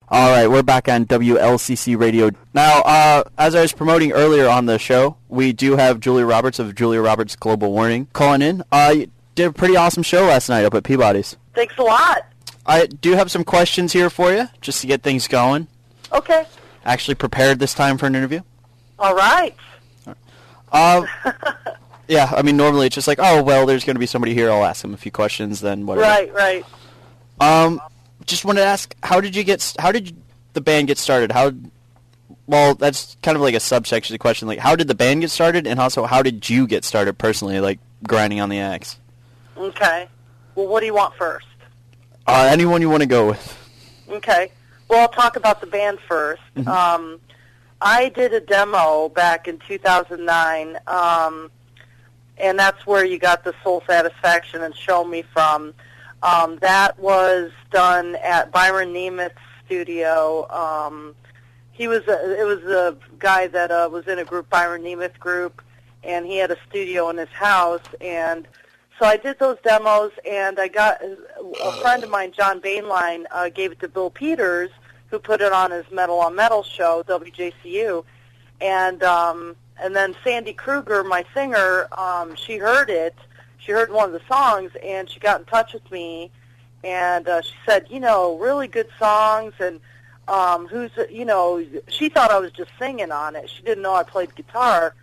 All right, we're back on WLCC Radio. Now, as I was promoting earlier on the show, we do have Julia Roberts of Julia Roberts Global Warning calling in. You did a pretty awesome show last night up at Peabody's. Thanks a lot. I do have some questions here for you, just to get things going. Okay. Actually prepared this time for an interview. All right. Yeah, I mean, normally it's just like, oh, well, there's going to be somebody here, I'll ask them a few questions, then whatever. Right. Just wanted to ask, how did the band get started? Well, that's kind of like a subsection of the question. Like, how did the band get started, and also how did you get started personally, like grinding on the axe? Okay. Well, what do you want first? Anyone you want to go with. Okay. Well, I'll talk about the band first. Mm-hmm. I did a demo back in 2009, and that's where you got the Soul Satisfaction and Show Me from. That was done at Byron Nemeth's studio. It was a guy that was in a group, Byron Nemeth group, and he had a studio in his house. And so I did those demos, and I got a friend of mine, John Bainline, gave it to Bill Peters, who put it on his Metal on Metal show, WJCU. And then Sandy Kruger, my singer, she heard it. She heard one of the songs, and she got in touch with me, and she said, really good songs, and she thought I was just singing on it. She didn't know I played guitar,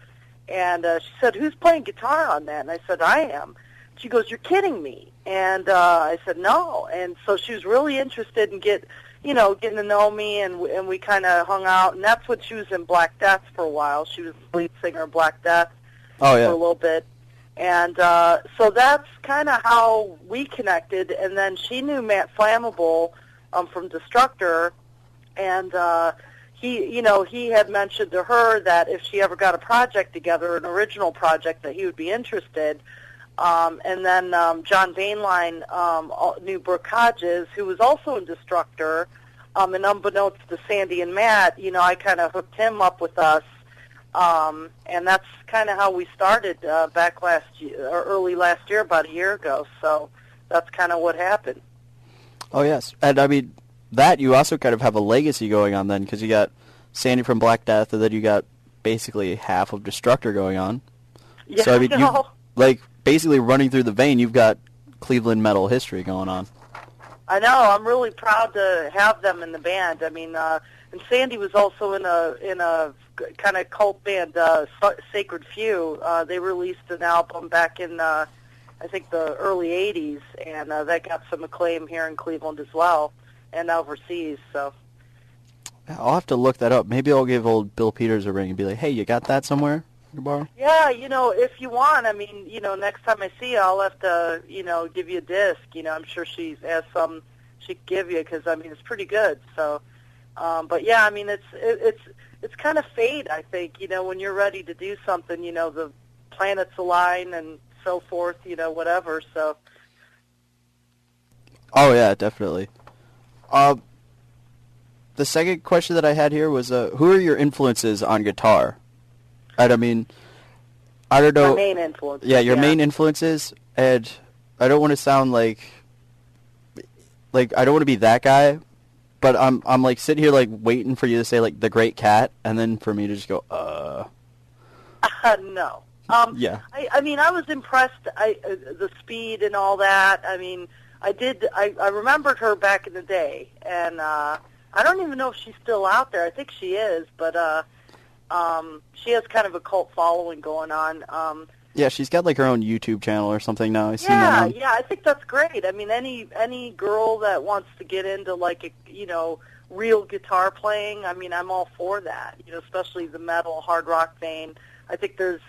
and she said, who's playing guitar on that? And I said, I am. She goes, you're kidding me. And I said, no. And so she was really interested in getting to know me, and we kind of hung out, and that's when she was in Black Death for a while. She was the lead singer of Black Death for a little bit. And so that's kind of how we connected. And then she knew Matt Flammable from Destructor, and he had mentioned to her that if she ever got a project together, an original project, that he would be interested. And then John Bainline knew Brooke Hodges, who was also in Destructor, and unbeknownst to Sandy and Matt, I kind of hooked him up with us. And that's kind of how we started back last year, or early last year, about a year ago. So that's kind of what happened. Oh, yes. And, I mean, that you also kind of have a legacy going on then, because you got Sandy from Black Death, and then you got basically half of Destructor going on. Yeah, so, I mean, basically running through the vein, you've got Cleveland metal history going on. I know. I'm really proud to have them in the band. I mean, and Sandy was also in a kind of cult band, Sacred Few. They released an album back in, I think, the early 80s, and that got some acclaim here in Cleveland as well, and overseas. So I'll have to look that up. Maybe I'll give old Bill Peters a ring and be like, hey, you got that somewhere? Borrow? Yeah, if you want. I mean, next time I see you, I'll have to, give you a disc. I'm sure she has some she could give you, because, I mean, it's pretty good. So, but yeah, I mean, it's kind of fate, I think, when you're ready to do something, the planets align and so forth, whatever, so. Oh, yeah, definitely. The second question that I had here was, who are your influences on guitar? I mean, I don't know. My main influences. Yeah, your main influences, and I don't want to sound like I don't want to be that guy, but I'm like sitting here like waiting for you to say like The Great Cat, and then for me to just go, No. Yeah. I mean, I was impressed. The speed and all that. I mean, I remembered her back in the day, and I don't even know if she's still out there. I think she is, but she has kind of a cult following going on. Yeah, she's got like her own YouTube channel or something now. Yeah, I think that's great. I mean, any girl that wants to get into like real guitar playing, I mean, I'm all for that. Especially the metal hard rock vein. I think there's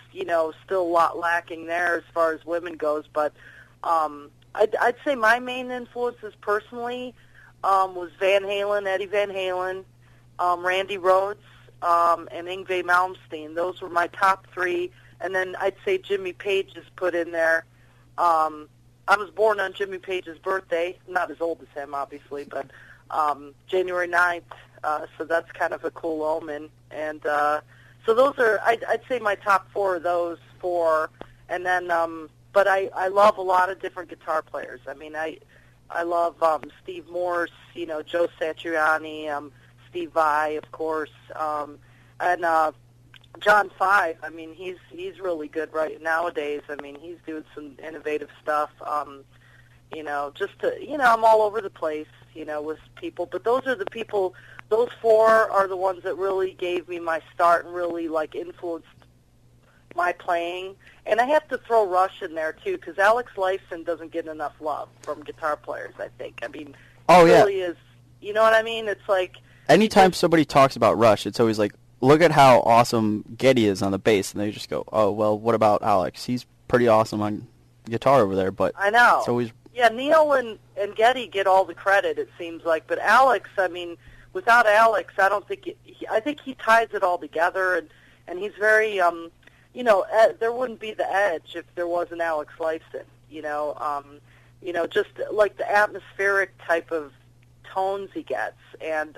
still a lot lacking there as far as women goes, but I'd say my main influences personally was Van Halen, Eddie Van Halen, Randy Rhoads, and Yngwie Malmsteen. Those were my top three. And then I'd say Jimmy Page is put in there. I was born on Jimmy Page's birthday. Not as old as him, obviously, but January 9th. So that's kind of a cool omen. And so those are, I'd say my top four are those four. And then, but I love a lot of different guitar players. I mean, I love Steve Morse, Joe Satriani, Steve Vai, of course, and John Five. I mean, he's really good right nowadays. I mean, he's doing some innovative stuff. I'm all over the place, with people. But those are the people. Those four are the ones that really gave me my start and really influenced my playing. And I have to throw Rush in there too, because Alex Lifeson doesn't get enough love from guitar players, I think. I mean, oh, he yeah. really is. You know what I mean? It's like anytime somebody talks about Rush, it's always like, look at how awesome Geddy is on the bass, and they just go, oh, well, what about Alex? He's pretty awesome on guitar over there, but I know. it's always... Yeah, Neil and Geddy get all the credit, it seems like, but Alex, I mean, without Alex, I don't think I think he ties it all together, and he's very there wouldn't be the Edge if there wasn't Alex Lifeson. Just like the atmospheric type of tones he gets, and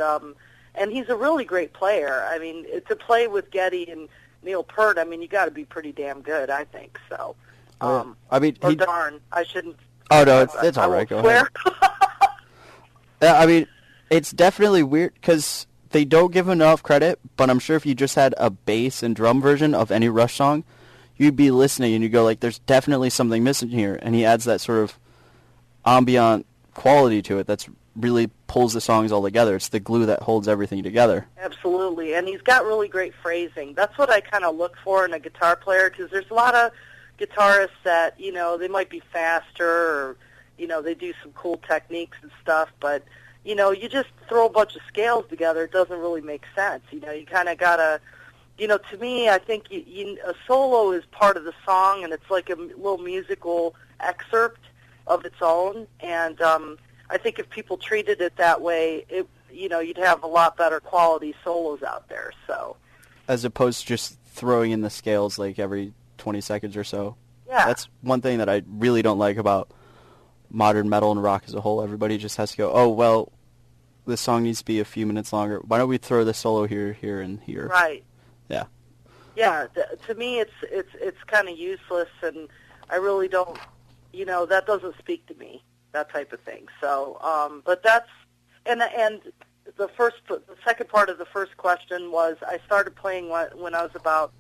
he's a really great player. I mean, to play with Geddy and Neil Peart, I mean, you got to be pretty damn good, I think. So, darn, I shouldn't. Oh no, it's all right. Go ahead. I mean, it's definitely weird because they don't give enough credit, but I'm sure if you just had a bass and drum version of any Rush song, you'd be listening and you'd go like, there's definitely something missing here. And he adds that sort of ambient quality to it that's really pulls the songs all together. It's the glue that holds everything together. Absolutely. And he's got really great phrasing. That's what I kind of look for in a guitar player, because there's a lot of guitarists that, they might be faster or, they do some cool techniques and stuff, but you just throw a bunch of scales together, it doesn't really make sense. You kind of got to, to me, I think a solo is part of the song, and it's like a little musical excerpt of its own. And I think if people treated it that way, you'd have a lot better quality solos out there. So, as opposed to just throwing in the scales like every 20 seconds or so. Yeah. That's one thing that I really don't like about modern metal and rock as a whole. Everybody just has to go, oh, well, this song needs to be a few minutes longer. Why don't we throw the solo here, here, and here? Right. Yeah. Yeah, to me it's kind of useless, and I really don't, that doesn't speak to me, that type of thing. So, but that's, and the second part of the first question was I started playing when I was about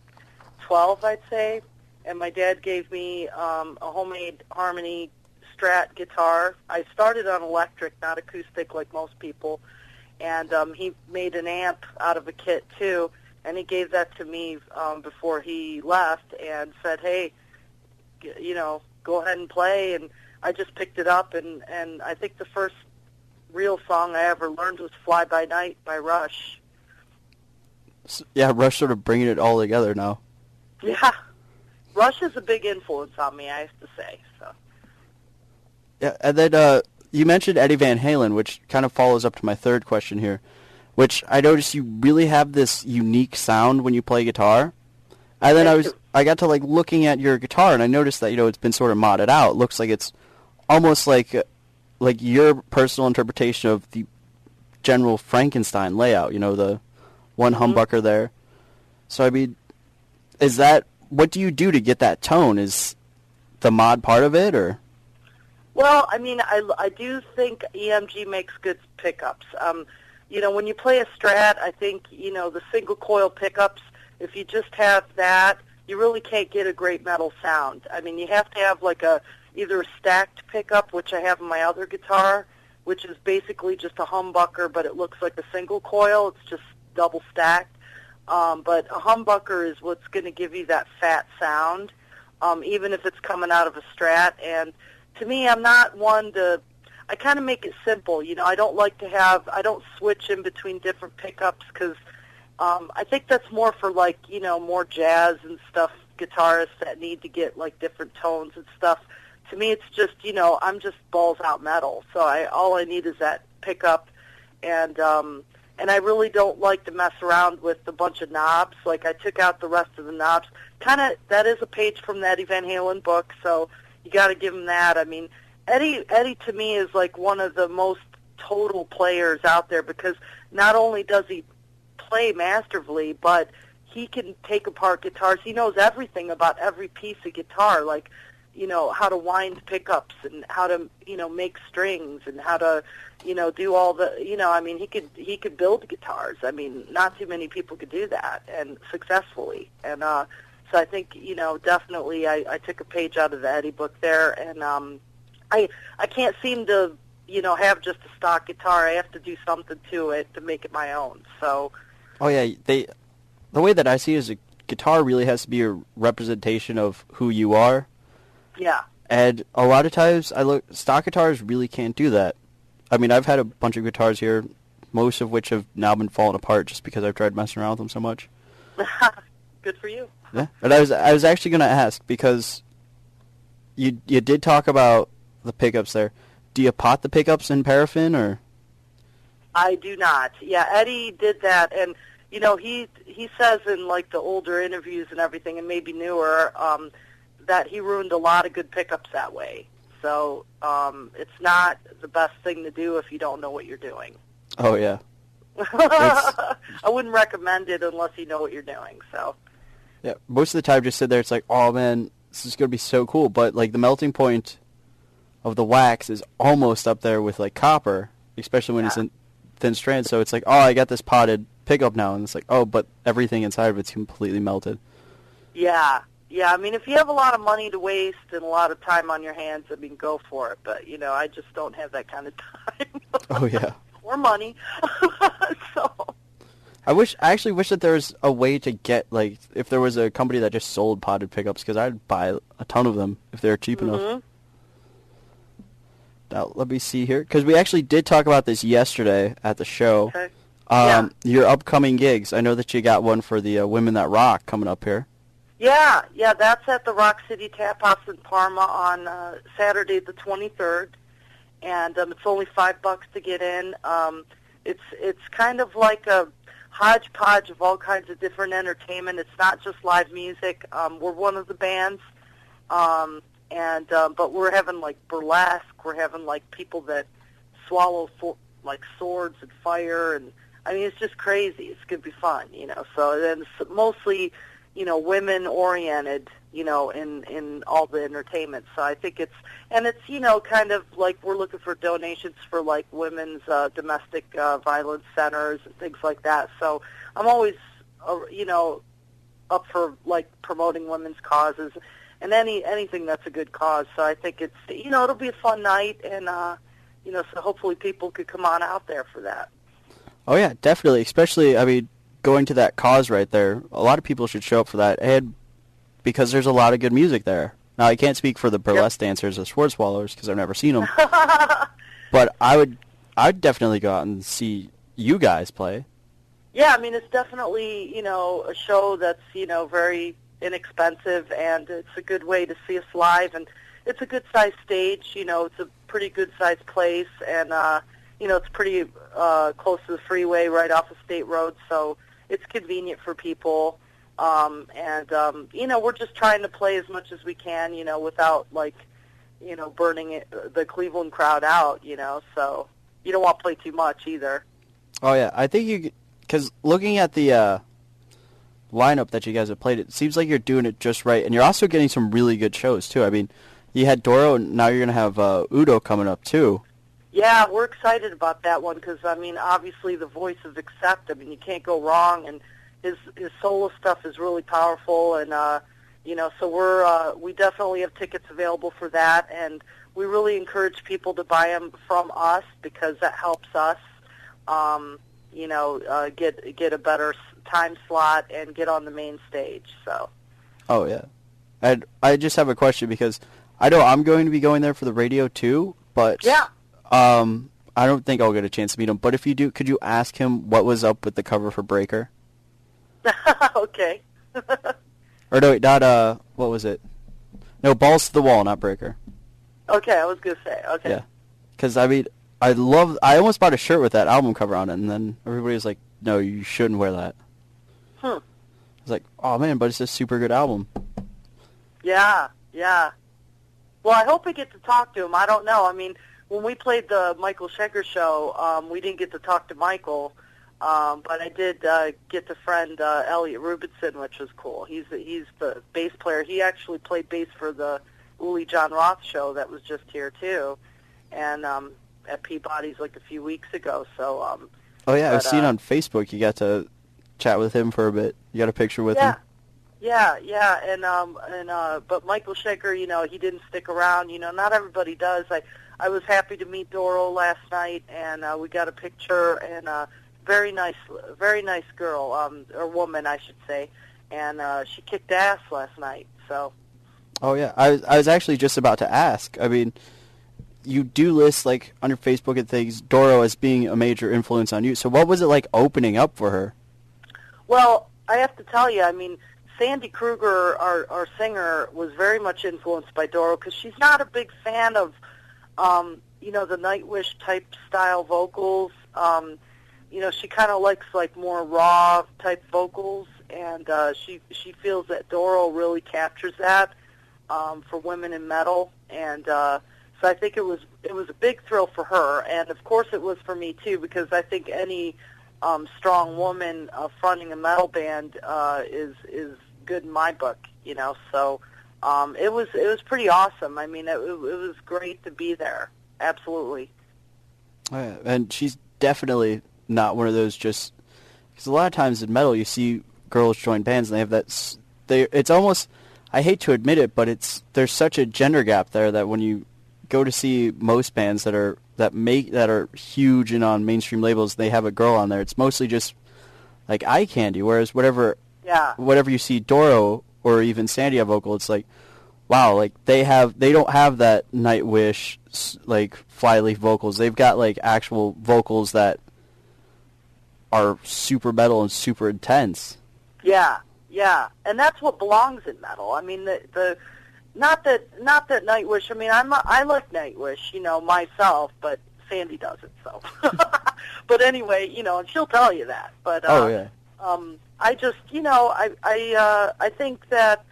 12, I'd say, and my dad gave me a homemade Harmony Strat guitar. I started on electric, not acoustic like most people, and he made an amp out of a kit too, and he gave that to me before he left and said, hey, go ahead and play, and I just picked it up, and I think the first real song I ever learned was Fly By Night by Rush. Yeah, Rush sort of bringing it all together now. Yeah. Rush is a big influence on me, I have to say. So. Yeah, and then you mentioned Eddie Van Halen, which kind of follows up to my third question here, which I noticed you really have this unique sound when you play guitar. And then I got to looking at your guitar, and I noticed that it's been sort of modded out. It looks like it's almost like your personal interpretation of the general Frankenstein layout. The one humbucker there. So I mean, is that what do you do to get that tone? Is the mod part of it, or? Well, I mean, I do think EMG makes good pickups. When you play a Strat, I think, the single coil pickups, if you just have that, you really can't get a great metal sound. I mean, you have to have either a stacked pickup, which I have in my other guitar, which is basically just a humbucker, but it looks like a single coil. It's just double stacked. But a humbucker is what's going to give you that fat sound, even if it's coming out of a Strat. And to me, I'm not one to, I kind of make it simple. I don't switch in between different pickups because I think that's more for more jazz and stuff, guitarists that need to get different tones and stuff. To me, it's just, I'm just balls out metal. So all I need is that pickup, and I really don't like to mess around with a bunch of knobs. I took out the rest of the knobs. That is a page from the Eddie Van Halen book, so you got to give him that. I mean, Eddie to me is one of the most total players out there, because not only does he play masterfully, but he can take apart guitars. He knows everything about every piece of guitar. how to wind pickups and how to, make strings and how to, do all the, he could build guitars. I mean, not too many people could do that and successfully. And so I think, definitely I took a page out of the Eddie book there. And I can't seem to, have just a stock guitar. I have to do something to it to make it my own. So. Oh yeah, the way that I see it is a guitar really has to be a representation of who you are. Yeah. And a lot of times stock guitars really can't do that. I mean, I've had a bunch of guitars here, most of which have now been falling apart just because I've tried messing around with them so much. Good for you. Yeah. But I was actually going to ask, because you did talk about the pickups there. Do you pot the pickups in paraffin, or? I do not. Yeah, Eddie did that, and he says in like the older interviews and everything, and maybe newer, that he ruined a lot of good pickups that way. So it's not the best thing to do if you don't know what you're doing. Oh yeah. I wouldn't recommend it unless you know what you're doing. So. Yeah, most of the time, just sit there. It's like, oh man, this is gonna be so cool. But like the melting point of the wax is almost up there with like copper, especially when it's in thin strands. So it's like, oh, I got this potted pickup now, and it's like, oh, but everything inside of it's completely melted. Yeah. Yeah, I mean, if you have a lot of money to waste and a lot of time on your hands, I mean, go for it. But, I just don't have that kind of time. Oh, yeah. Or money. So. I actually wish that there was a way to get, like, if there was a company that just sold potted pickups, because I'd buy a ton of them if they were cheap enough. Now, let me see here, because we actually did talk about this yesterday at the show. Okay. Your upcoming gigs. I know that you got one for the Women That Rock coming up here. Yeah, that's at the Rock City Tap House in Parma on Saturday the 23rd, and it's only $5 to get in. It's kind of like a hodgepodge of all kinds of different entertainment. It's not just live music. We're one of the bands, but we're having like burlesque. We're having like people that swallow like swords and fire, and I mean it's just crazy. It's gonna be fun, So then it's mostly, women oriented, in all the entertainment. So I think it's kind of like we're looking for donations for like women's domestic violence centers and things like that. So I'm always, up for like promoting women's causes and anything that's a good cause. So I think it's, it'll be a fun night, and so hopefully people could come on out there for that. Oh yeah, definitely. Especially, I mean, going to that cause right there, a lot of people should show up for that, and because there's a lot of good music there. Now, I can't speak for the burlesque dancers or sword swallowers because I've never seen them, but I'd definitely go out and see you guys play. Yeah, I mean, it's definitely, a show that's, very inexpensive, and it's a good way to see us live, and it's a good-sized stage. It's a pretty good-sized place, and, it's pretty close to the freeway right off of State Road, so it's convenient for people. We're just trying to play as much as we can, without, like, burning the Cleveland crowd out, so you don't want to play too much either. Oh, yeah. I think because looking at the lineup that you guys have played, it seems like you're doing it just right, and you're also getting some really good shows, too. I mean, you had Doro, and now you're going to have Udo coming up, too. Yeah, we're excited about that one because, I mean, obviously the voice of Accept, I mean, you can't go wrong, and his solo stuff is really powerful, and, so we definitely have tickets available for that, and we really encourage people to buy them from us because that helps us, get a better time slot and get on the main stage, so. Oh, yeah. And I just have a question because I know I'm going to be going there for the radio, too, but... Yeah. I don't think I'll get a chance to meet him, but if you do, could you ask him what was up with the cover for Breaker? Okay. Or no, wait, not, what was it? No, Balls to the Wall, not Breaker. Okay, I was going to say, okay. Yeah. Because, I mean, I almost bought a shirt with that album cover on it, and then everybody was like, no, you shouldn't wear that. I was like, oh, man, but it's a super good album. Yeah. Well, I hope I get to talk to him. I don't know. I mean, when we played the Michael Schenker show, we didn't get to talk to Michael, but I did get to friend Elliot Rubinson, which was cool. He's the bass player. He actually played bass for the Uli John Roth show that was just here too, and at Peabody's like a few weeks ago. So oh yeah, I've seen on Facebook you got to chat with him for a bit. You got a picture with him? Yeah, and but Michael Shaker, he didn't stick around. Not everybody does. I was happy to meet Doro last night, and we got a picture, and very nice girl, or woman, I should say, and she kicked ass last night. So. Oh yeah, I was actually just about to ask. I mean, you do list like on your Facebook and things Doro as being a major influence on you. So what was it like opening up for her? Well, I have to tell you, I mean, Sandy Kruger, our singer, was very much influenced by Doro because she's not a big fan of, the Nightwish type style vocals. She kind of likes like more raw type vocals, and she feels that Doro really captures that for women in metal, and so I think it was a big thrill for her, and of course it was for me too because I think any strong woman fronting a metal band is good in my book, So it was pretty awesome. I mean, it was great to be there. Absolutely. Oh, yeah. And she's definitely not one of those just because a lot of times in metal you see girls join bands and they have that. It's almost, I hate to admit it, but there's such a gender gap there that when you go to see most bands that are huge and on mainstream labels, they have a girl on there. It's mostly just like eye candy. Whereas whatever you see Doro or even Sandy have vocal, it's like, wow, like they don't have that Nightwish like flyleaf vocals. They've got like actual vocals that are super metal and super intense. Yeah, and that's what belongs in metal. I mean, the not that Nightwish. I mean, I like Nightwish, myself, but Sandy doesn't. So, but anyway, and she'll tell you that. But I just, I think that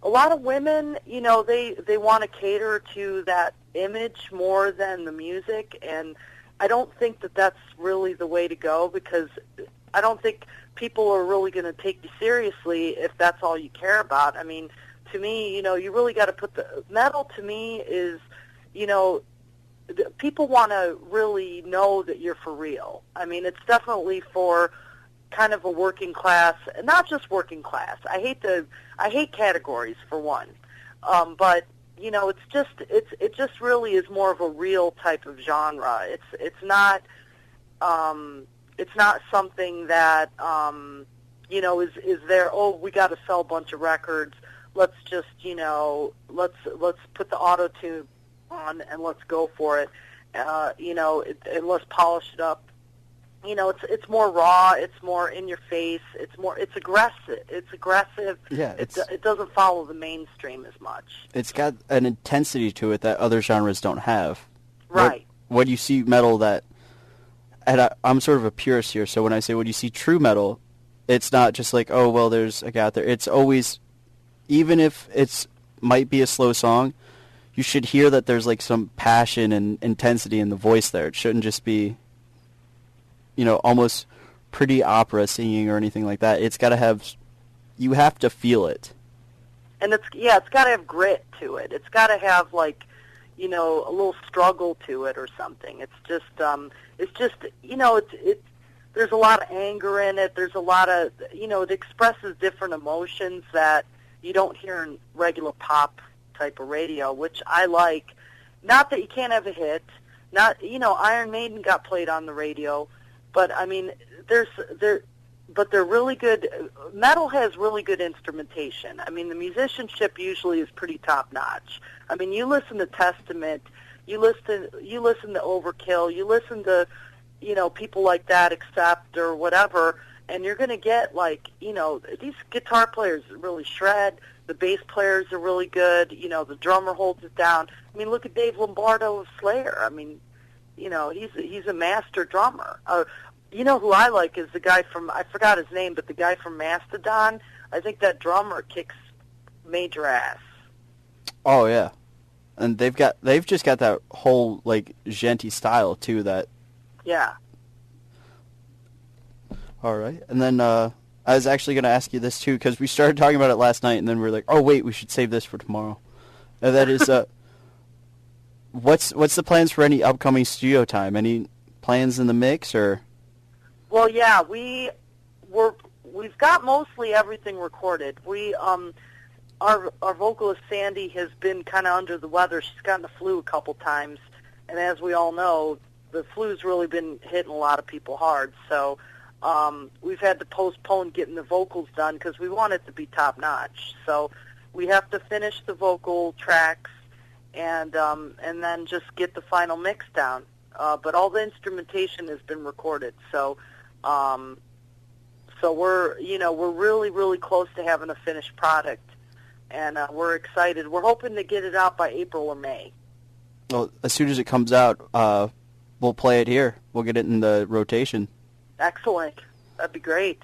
a lot of women, they want to cater to that image more than the music, and I don't think that that's really the way to go because I don't think people are really going to take you seriously if that's all you care about. I mean, to me, you really got to put the metal. To me, is people want to really know that you're for real. I mean, it's definitely for kind of a working class, not just working class. I hate categories for one, but it just really is more of a real type of genre. It's not something that is there. Oh, we got to sell a bunch of records. Let's just let's put the auto tune on and let's go for it. And let's polish it up. It's more raw. It's more in your face. It's aggressive. Yeah, it doesn't follow the mainstream as much. It's got an intensity to it that other genres don't have. Right. When you see metal and I'm sort of a purist here, so when I say when you see true metal, it's not just like, oh, well, there's a guy out there. It's always, even if it's might be a slow song, you should hear that there's like some passion and intensity in the voice there. It shouldn't just be, almost pretty opera singing or anything like that. It's got to have, you have to feel it. And it's got to have grit to it. It's got to have like, a little struggle to it or something. It's just, there's a lot of anger in it. There's a lot of, it expresses different emotions that you don't hear in regular pop type of radio, which I like. Not that you can't have a hit. Not, Iron Maiden got played on the radio, but I mean, but they're really good. Metal has really good instrumentation. I mean, the musicianship usually is pretty top notch. I mean, you listen to Testament, you listen to Overkill, you listen to, people like that, Accept or whatever, and you're going to get like, these guitar players really shred. The bass players are really good. The drummer holds it down. I mean, look at Dave Lombardo of Slayer. I mean, he's a master drummer. Who I like is the guy from, I forgot his name, but the guy from Mastodon. I think that drummer kicks major ass. Oh yeah, and they've just got that whole like djenty style too. That. Yeah. All right, and then I was actually going to ask you this too because we started talking about it last night, and then we were like, oh wait, we should save this for tomorrow. That is, what's the plans for any upcoming studio time? Any plans in the mix, or? Well, yeah, we've got mostly everything recorded. Our vocalist Sandy has been kind of under the weather. She's gotten the flu a couple times, and as we all know, the flu's really been hitting a lot of people hard. So we've had to postpone getting the vocals done because we want it to be top notch. So we have to finish the vocal tracks and then just get the final mix down. But all the instrumentation has been recorded. So we're really, really close to having a finished product, and we're excited. We're hoping to get it out by April or May. Well, as soon as it comes out, we'll play it here. We'll get it in the rotation. Excellent. That'd be great.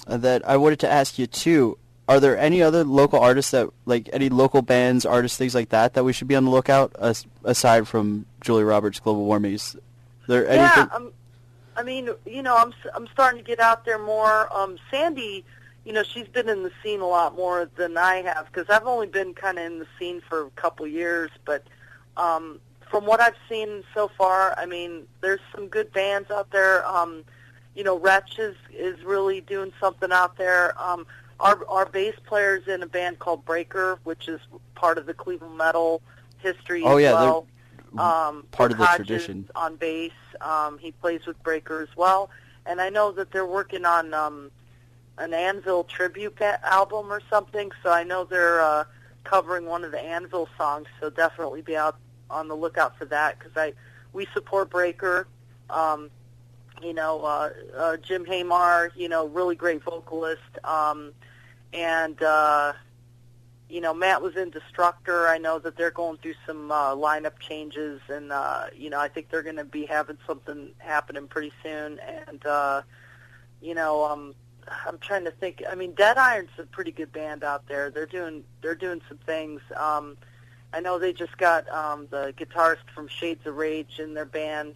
That I wanted to ask you too. Are there any other local artists that, like any local bands, artists, things like that, that we should be on the lookout aside from Julie Roberts' Global Warming? Is there anything? Yeah, I mean, I'm starting to get out there more. Sandy, she's been in the scene a lot more than I have because I've only been kind of in the scene for a couple years. But from what I've seen so far, I mean, there's some good bands out there. Wretch is really doing something out there. Our bass player's in a band called Breaker, which is part of the Cleveland metal history as well. Part of the tradition. On bass. He plays with Breaker as well. And I know that they're working on an Anvil tribute album or something, so I know they're covering one of the Anvil songs, so definitely be out on the lookout for that because we support Breaker. Jim Haymar, really great vocalist. Matt was in Destructor. I know that they're going through some lineup changes, and I think they're going to be having something happening pretty soon. And I'm trying to think. I mean, Dead Iron's a pretty good band out there. They're doing some things. I know they just got the guitarist from Shades of Rage in their band.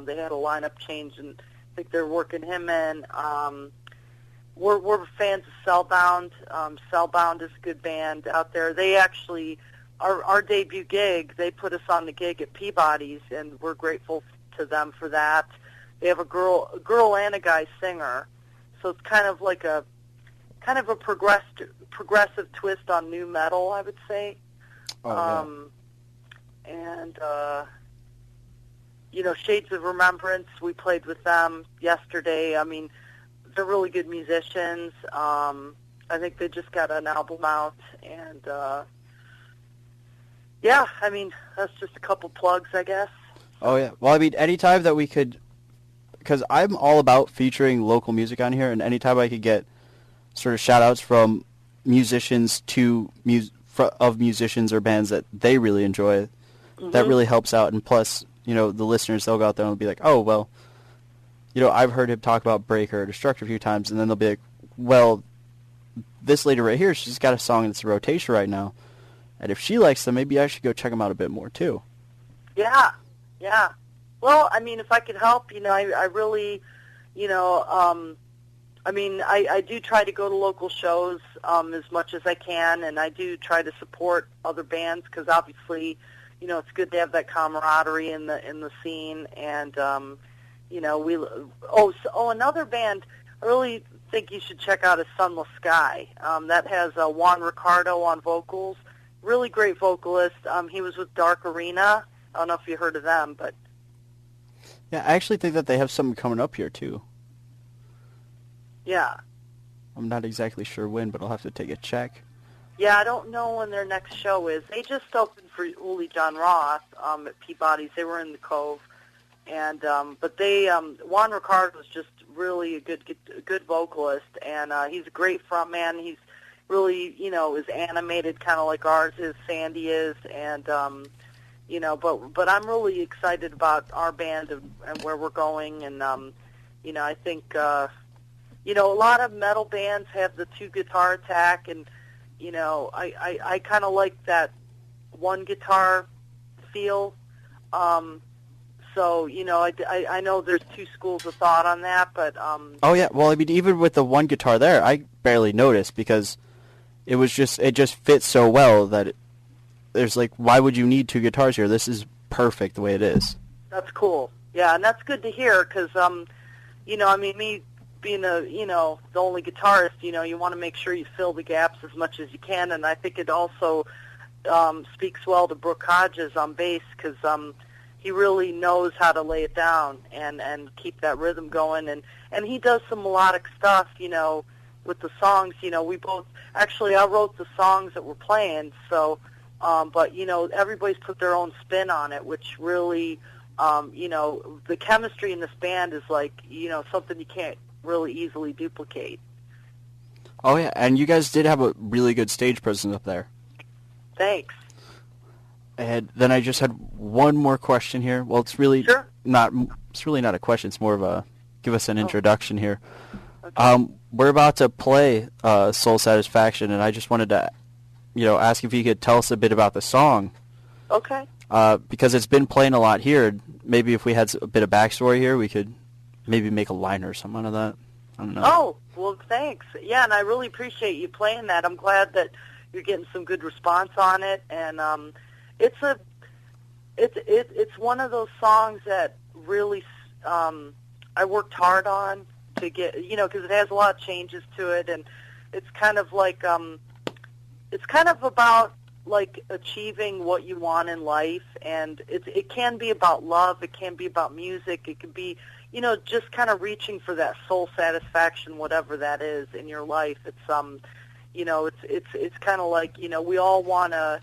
They had a lineup change, and I think they're working him in. We're fans of Cellbound. Cellbound is a good band out there. They actually, our debut gig, they put us on the gig at Peabody's, and we're grateful to them for that. They have a girl and a guy singer, so it's kind of like a progressive twist on new metal, I would say. Shades of Remembrance, we played with them yesterday. I mean, they're really good musicians. I think they just got an album out, and that's just a couple plugs, I guess. Oh yeah. Well, I mean, anytime that we could, because I'm all about featuring local music on here, and anytime I could get sort of shout-outs from musicians to musicians or bands that they really enjoy, that really helps out. And plus, the listeners, they'll go out there and they'll be like, oh, well, I've heard him talk about Breaker or Destructor a few times, and then they'll be like, well, this lady right here, she's got a song that's in rotation right now, and if she likes them, maybe I should go check them out a bit more, too. Yeah. Well, I mean, if I could help, I really, I do try to go to local shows as much as I can, and I do try to support other bands because obviously, it's good to have that camaraderie in the scene. And another band I really think you should check out is Sunless Sky. That has Juan Ricardo on vocals, really great vocalist. He was with Dark Arena. I don't know if you heard of them, but yeah, I actually think that they have something coming up here too. Yeah. I'm not exactly sure when, but I'll have to take a check. Yeah, I don't know when their next show is. They just opened for Uli John Roth at Peabody's. They were in the Cove, and but they Juan Ricardo is just really a good vocalist, and he's a great frontman. He's really is animated, kind of like ours is. Sandy is, and but I'm really excited about our band and where we're going, and I think. A lot of metal bands have the two guitar attack, and I kind of like that one guitar feel. So I know there's two schools of thought on that, but oh yeah, well I mean even with the one guitar there, I barely noticed because it just fits so well that there's like, why would you need two guitars here? This is perfect the way it is. That's cool. Yeah, and that's good to hear because, you know, I mean, me being the only guitarist, you want to make sure you fill the gaps as much as you can, and I think it also speaks well to Brooke Hodges on bass because he really knows how to lay it down and keep that rhythm going, and he does some melodic stuff, with the songs. We both, actually, I wrote the songs that we're playing, so, but, everybody's put their own spin on it, which really, the chemistry in this band is like, something you can't really easily duplicate. Oh, yeah, and you guys did have a really good stage presence up there. Thanks. And then I just had one more question here. Well, it's really not a question. It's more of a give us an introduction here. Okay. We're about to play Soul Satisfaction, and I just wanted to, ask if you could tell us a bit about the song. Okay. Because it's been playing a lot here. Maybe if we had a bit of backstory here, we could maybe make a liner or something out of that. I don't know. Oh, well, thanks. Yeah, and I really appreciate you playing that. I'm glad that you're getting some good response on it, and it's one of those songs that really I worked hard on to get, because it has a lot of changes to it, and it's kind of like it's kind of about like achieving what you want in life, and it can be about love, it can be about music, it can be just kind of reaching for that soul satisfaction, whatever that is in your life. It's it's kind of like we all want to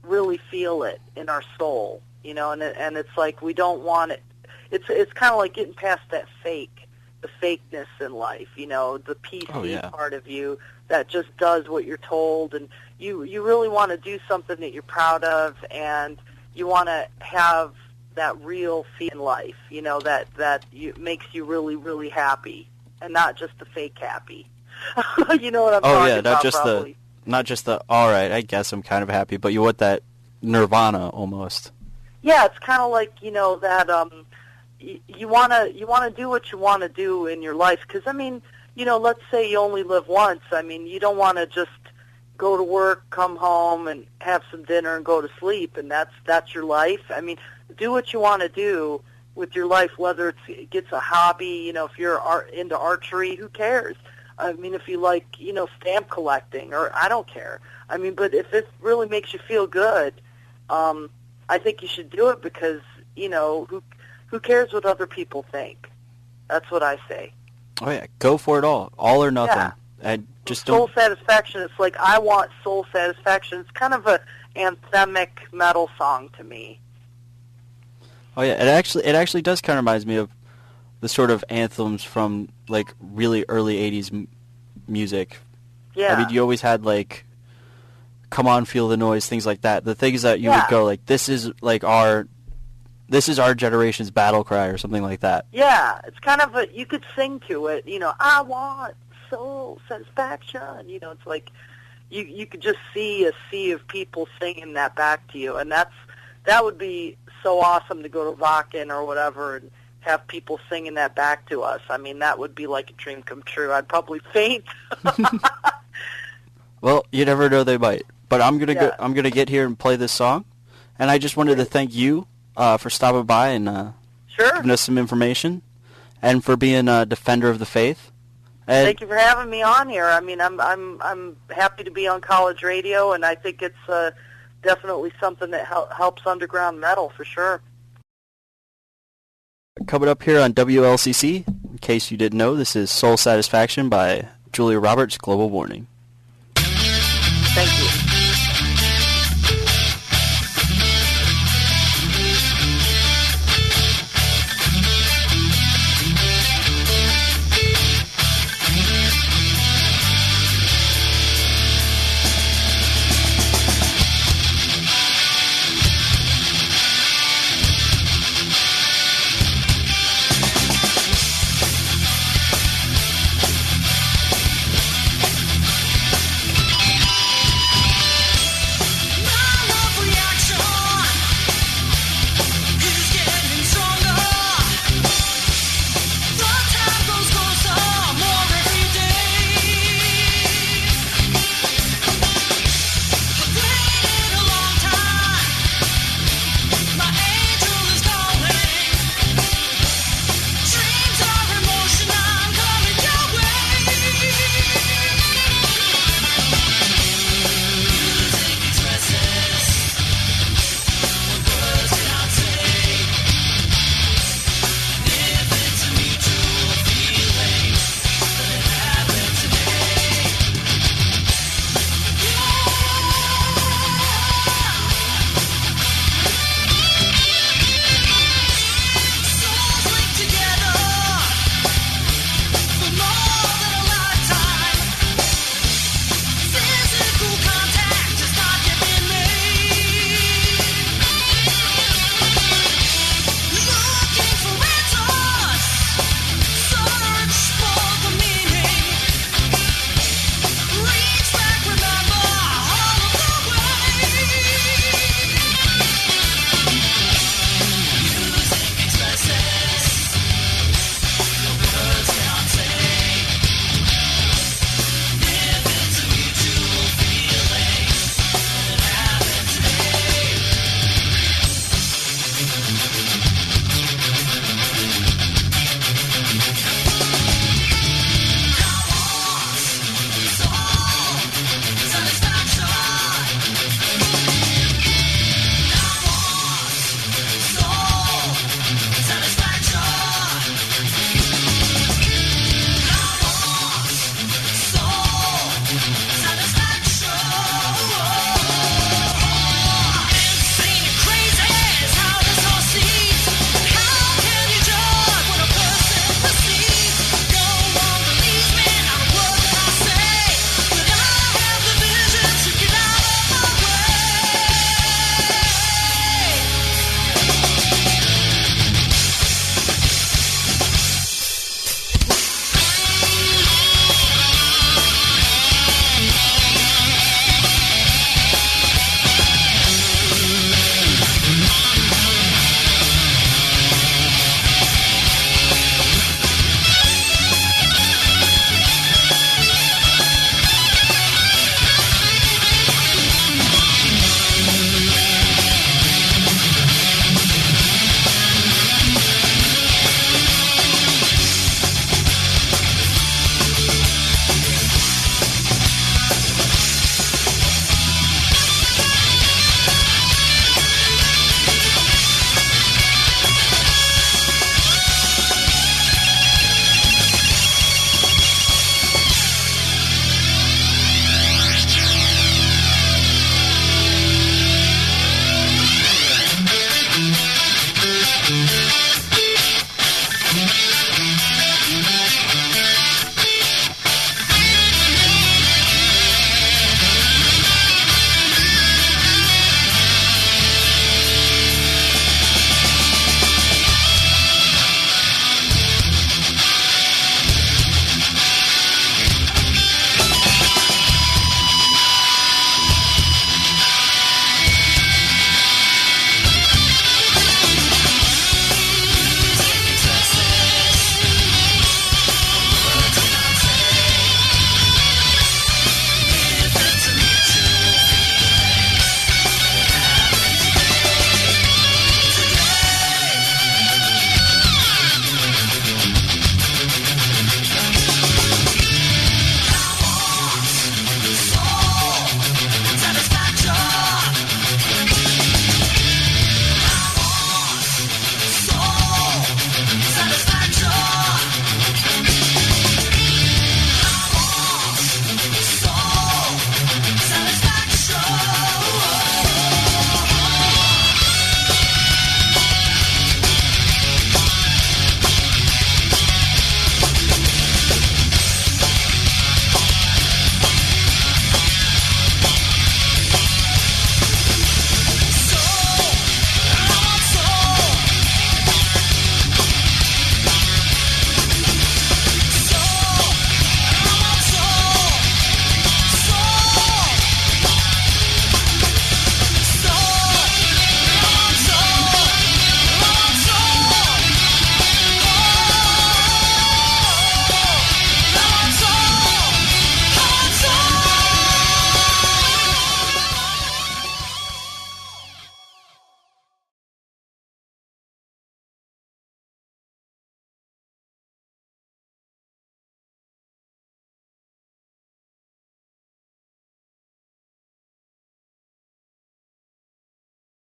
really feel it in our soul, and it's like we don't want it. It's kind of like getting past the fakeness in life, the PC part of you that just does what you're told, and you really want to do something that you're proud of, and you want to have that real feel in life, that makes you really, really happy, and not just the fake happy. You know what I'm talking about? Not just the all right, I guess I'm kind of happy, but you want that nirvana almost. Yeah, it's kind of like that. You want to do what you want to do in your life, because let's say you only live once. You don't want to just go to work, come home, and have some dinner and go to sleep, and that's your life. Do what you want to do with your life, whether it gets a hobby. If you're into archery, who cares? If you like, stamp collecting, or I don't care. But if it really makes you feel good, I think you should do it because, who cares what other people think? That's what I say. Oh, yeah. Go for it all or nothing. Yeah. And just soul satisfaction, it's like I want soul satisfaction. It's kind of a anthemic metal song to me. Oh, yeah. It actually does kind of remind me of the sort of anthems from, like, really early 80s music. Yeah. You always had, like, Come On, Feel the Noise, things like that. The things that you would go, like, this is our generation's battle cry or something like that. Yeah. It's kind of you could sing to it, I want soul satisfaction. It's like you could just see a sea of people singing that back to you, and that would be so awesome to go to Vakken or whatever and have people singing that back to us. That would be like a dream come true. I'd probably faint. Well, you never know, they might. But I'm gonna get here and play this song, and I just wanted to thank you for stopping by and giving us some information, and for being a defender of the faith. And thank you for having me on here. I'm happy to be on college radio, and I think it's definitely something that helps underground metal for sure. Coming up here on WLCC, in case you didn't know, this is Soul Satisfaction by Julia Roberts, Global Warning. Thank you.